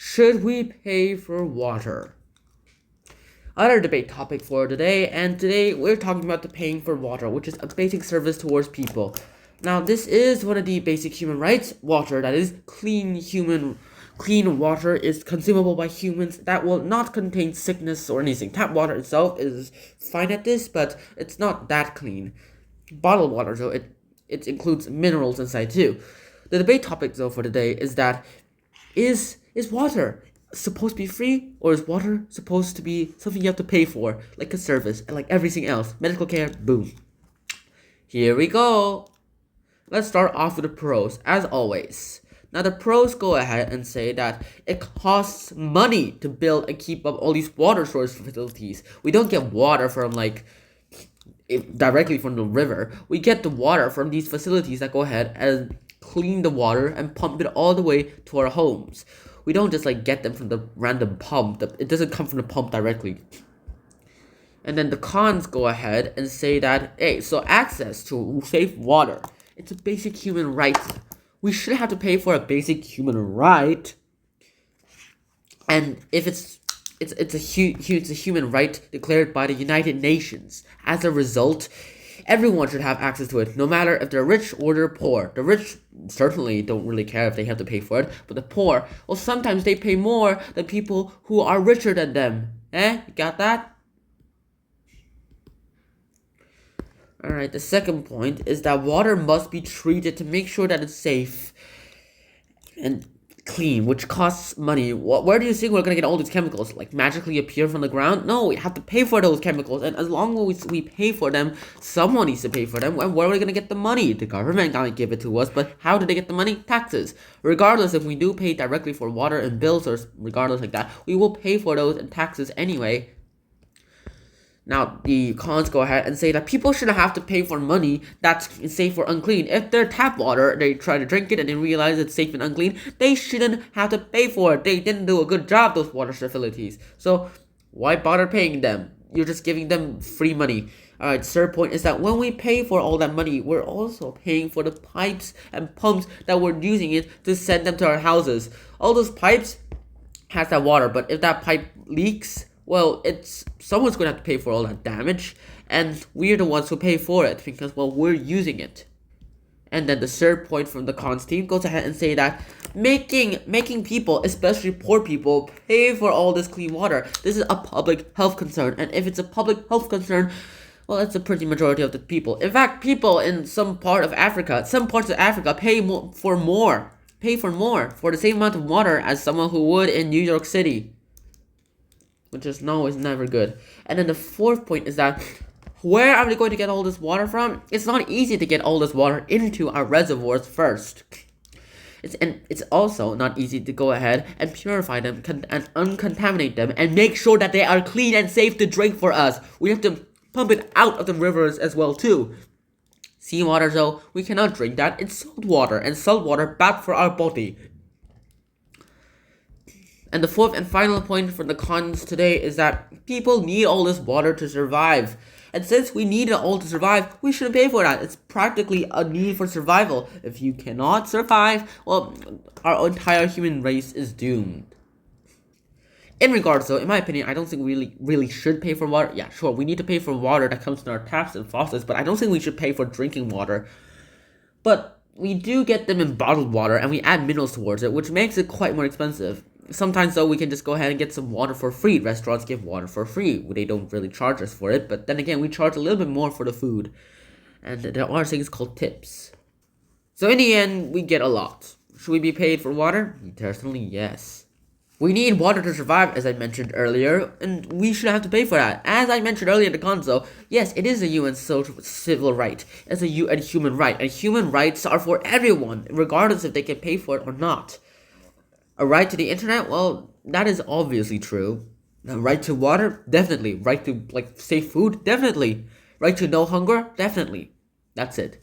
Should we pay for water? Other debate topic for today, and today we're talking about the paying for water, which is a basic service towards people. Now, this is one of the basic human rights. Water, that is clean water, is consumable by humans that will not contain sickness or anything. Tap water itself is fine at this, but it's not that clean. Bottled water, though, it includes minerals inside too. The debate topic, though, for today is that is water supposed to be free, or is water supposed to be something you have to pay for, like a service, and like everything else? Medical care, boom. Here we go. Let's start off with the pros, as always. Now, the pros go ahead and say that it costs money to build and keep up all these water storage facilities. We don't get water from, directly from the river. We get the water from these facilities that go ahead and clean the water and pump it all the way to our homes. We don't just get them from the random pump. It doesn't come from the pump directly. And then the cons go ahead and say that, hey, so access to safe water, it's a basic human right. We should have to pay for a basic human right. And if it's a human right declared by the United Nations. As a result, everyone should have access to it, no matter if they're rich or they're poor. The rich certainly don't really care if they have to pay for it, but the poor, well, sometimes they pay more than people who are richer than them. You got that? Alright, the second point is that water must be treated to make sure that it's safe and clean, which costs money. Where do you think we're gonna get all these chemicals? Magically appear from the ground? No, we have to pay for those chemicals, and as long as we pay for them, someone needs to pay for them. And where are we gonna get the money? The government gonna give it to us, but how do they get the money? Taxes. Regardless if we do pay directly for water and bills, or regardless like that, we will pay for those in taxes anyway. Now, the cons go ahead and say that people shouldn't have to pay for money that's safe or unclean. If their tap water, they try to drink it and they realize it's safe and unclean, they shouldn't have to pay for it. They didn't do a good job, those water facilities. So, why bother paying them? You're just giving them free money. Alright, third point is that when we pay for all that money, we're also paying for the pipes and pumps that we're using it to send them to our houses. All those pipes has that water, but if that pipe leaks, well, someone's going to have to pay for all that damage, and we're the ones who pay for it because, well, we're using it. And then the third point from the cons team goes ahead and say that making people, especially poor people, pay for all this clean water, this is a public health concern. And if it's a public health concern, well, that's a pretty majority of the people. In fact, people in some parts of Africa pay for more for the same amount of water as someone who would in New York City, which is never good. And then the fourth point is that where are we going to get all this water from? It's not easy to get all this water into our reservoirs first. It's also not easy to go ahead and purify them and uncontaminate them and make sure that they are clean and safe to drink for us. We have to pump it out of the rivers as well too. Seawater, though, we cannot drink that. It's salt water, and salt water bad for our body. And the fourth and final point for the cons today is that people need all this water to survive. And since we need it all to survive, we shouldn't pay for that. It's practically a need for survival. If you cannot survive, well, our entire human race is doomed. In regards, though, in my opinion, I don't think we really should pay for water. Yeah, sure, we need to pay for water that comes in our taps and faucets, but I don't think we should pay for drinking water. But we do get them in bottled water, and we add minerals towards it, which makes it quite more expensive. Sometimes, though, we can just go ahead and get some water for free. Restaurants give water for free. They don't really charge us for it, but then again, we charge a little bit more for the food. And there are things called tips. So in the end, we get a lot. Should we be paid for water? Personally, yes. We need water to survive, as I mentioned earlier, and we should have to pay for that. As I mentioned earlier in the console, yes, it is a UN civil right. It's a UN human right, and human rights are for everyone, regardless if they can pay for it or not. A right to the internet? Well, that is obviously true. A right to water? Definitely. Right to, safe food? Definitely. Right to no hunger? Definitely. That's it.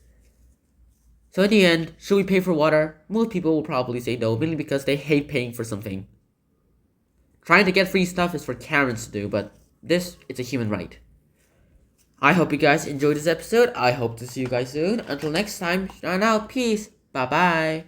So in the end, should we pay for water? Most people will probably say no, mainly because they hate paying for something. Trying to get free stuff is for Karens to do, but it's a human right. I hope you guys enjoyed this episode. I hope to see you guys soon. Until next time, shine out. Peace. Bye-bye.